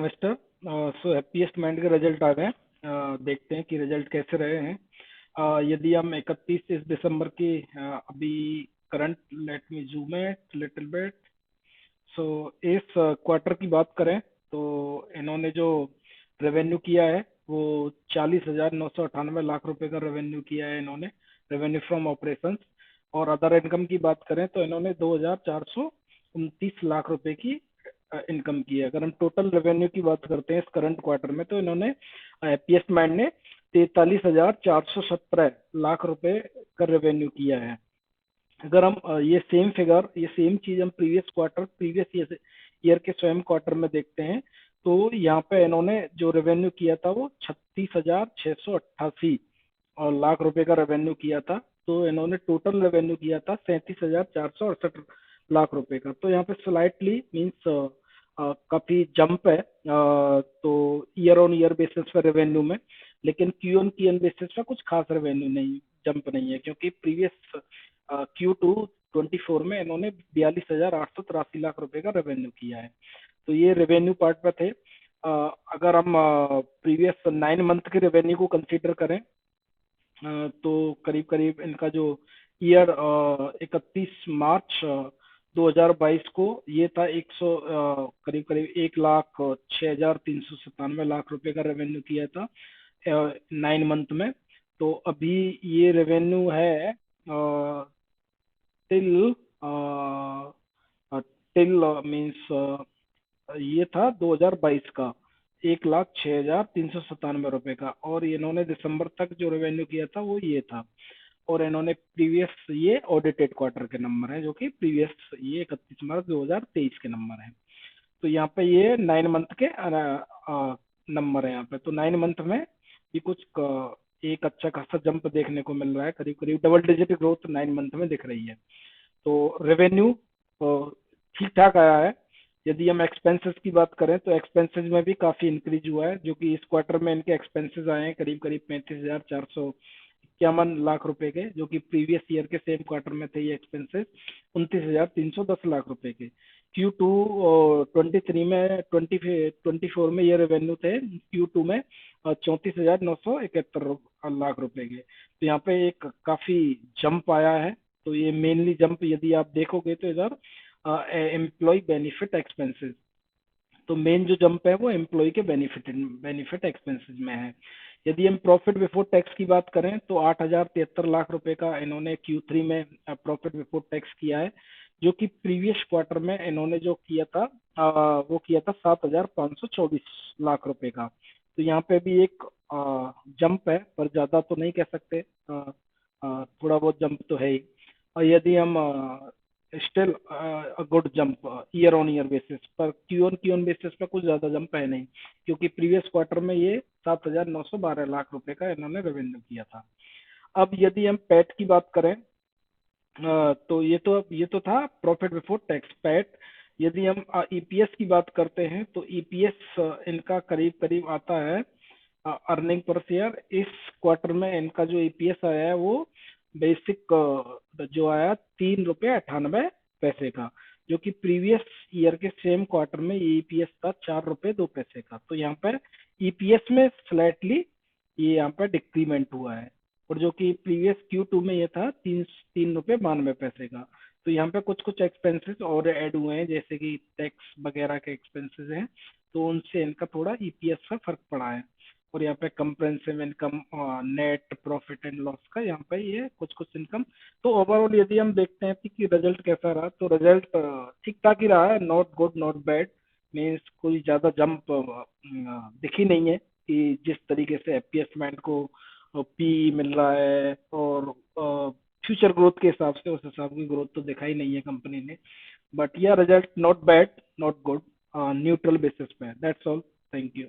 Investor. सो happiest mind के result आ गए। देखते हैं कि रिजल्ट कैसे रहे हैं। यदि हम 31 इस दिसंबर की अभी current, let me zoom it little bit. So इस क्वार्टर की बात करें तो इन्होंने जो रेवेन्यू किया है वो 40,998 लाख रुपए का रेवेन्यू किया है इन्होंने, रेवेन्यू फ्रॉम ऑपरेशंस। और अदर इनकम की बात करें तो इन्होंने 2,429 लाख रुपए की इनकम की है। अगर हम टोटल रेवेन्यू की बात करते हैं इस करंट क्वार्टर में तो इन्होंने हैप्पीएस्ट माइंड ने 43,417 लाख रुपए का रेवेन्यू किया है। अगर हम ये सेम फिगर, ये सेम चीज हम प्रीवियस ईयर के स्वयं क्वार्टर में देखते हैं तो यहाँ पे इन्होंने जो रेवेन्यू किया था वो 36,688 और लाख रुपए का रेवेन्यू किया था। तो इन्होंने टोटल रेवेन्यू किया था 37,468 लाख रुपए का। तो यहाँ पे स्लाइटली मीन्स काफी जंप है तो ईयर ऑन ईयर बेसिस पे रेवेन्यू में, लेकिन क्यू ऑन क्यू एन बेसिस पे कुछ खास रेवेन्यू नहीं, जंप नहीं है, क्योंकि प्रीवियस Q2 24 में इन्होंने 42,883 लाख रुपए का रेवेन्यू किया है। तो ये रेवेन्यू पार्ट पे थे। अगर हम प्रीवियस 9 मंथ के रेवेन्यू को कंसीडर करें तो करीब करीब इनका जो ईयर 31 मार्च 2022 को ये था 100 करीब करीब 1,06,397 लाख रुपए का रेवेन्यू किया था 9 मंथ में। तो अभी ये रेवेन्यू है टिल टिल मीन्स ये था 2022 का 1,06,397 रुपए का, और इन्होंने दिसंबर तक जो रेवेन्यू किया था वो ये था। और इन्होंने प्रीवियस, ये ऑडिटेड क्वार्टर के नंबर है जो कि प्रीवियस ये 31 मार्च 2023 के नंबर है। तो यहाँ पे ये 9 मंथ के नंबर है यहाँ पे। तो 9 मंथ में ये कुछ एक अच्छा खासा जंप देखने को मिल रहा है, करीब करीब डबल डिजिट ग्रोथ 9 मंथ में दिख रही है। तो रेवेन्यू ठीक ठाक आया है। यदि हम एक्सपेंसेस की बात करें तो एक्सपेंसेस में भी काफी इंक्रीज हुआ है, जो कि इस क्वार्टर में इनके एक्सपेंसेस आए हैं करीब करीब 35,451 लाख रुपए के, जो कि प्रीवियस ईयर के सेम क्वार्टर में थे ये एक्सपेंसेस 29,310 लाख रुपए के। Q2 23 में 24 में ये रेवेन्यू थे Q2 में 34,971 लाख रुपए के। तो यहाँ पे एक काफी जंप आया है। तो ये मेनली जंप यदि आप देखोगे तो इधर एम्प्लॉय बेनिफिट एक्सपेंसेस, तो मेन जो जंप है वो एम्प्लॉय के बेनिफिट एक्सपेंसेस में है। यदि हम प्रॉफिट बिफोर टैक्स की बात करें तो 8,073 लाख रुपए का इन्होंने Q3 में प्रॉफिट बिफोर टैक्स किया है, जो कि प्रीवियस क्वार्टर में इन्होंने जो किया था वो किया था 7,524 लाख रुपए का। तो यहाँ पे भी एक जंप है, पर ज्यादा तो नहीं कह सकते, थोड़ा बहुत जंप तो है ही। और यदि हम still good jump year on year basis पर, क्यू ऑन बेसिस पे कुछ ज्यादा जंप है नहीं, क्योंकि प्रीवियस क्वार्टर में ये 7,912 लाख रुपए का इन्होंने रेवेन्यू किया था। अब यदि हम पैट की बात करें तो ये तो था प्रॉफिट बिफोर टैक्स, पैट। यदि हम ईपीएस की बात करते हैं तो ईपीएस इनका करीब करीब आता है, अर्निंग पर शेयर इस क्वार्टर में इनका जो ईपीएस आया है वो बेसिक जो आया 3 रुपये 98 पैसे का, जो कि प्रीवियस ईयर के सेम क्वार्टर में ईपीएस था 4 रुपये 2 पैसे का। तो यहाँ पर ईपीएस में स्लाइटली ये यहाँ पर डिक्रीमेंट हुआ है, और जो कि प्रीवियस Q2 में ये था 3 रुपये 92 पैसे का। तो यहाँ पे कुछ कुछ एक्सपेंसेस और ऐड हुए हैं, जैसे कि टैक्स वगैरह के एक्सपेंसेस हैं, तो उनसे इनका थोड़ा ईपीएस का फर्क पड़ा है। और यहाँ पे comprehensive income, net profit and loss का यहाँ पे ये कुछ कुछ इनकम। तो ओवरऑल यदि हम देखते हैं कि रिजल्ट कैसा रहा, तो रिजल्ट ठीक ठाक ही रहा है, not good not bad. Means कोई ज्यादा जंप दिखी नहीं है कि जिस तरीके से एफपीएस माइंड को पी मिल रहा है और फ्यूचर ग्रोथ के हिसाब से उस हिसाब की ग्रोथ तो दिखाई नहीं है कंपनी ने। बट यह result not bad not good, neutral basis पे। That's all, thank you.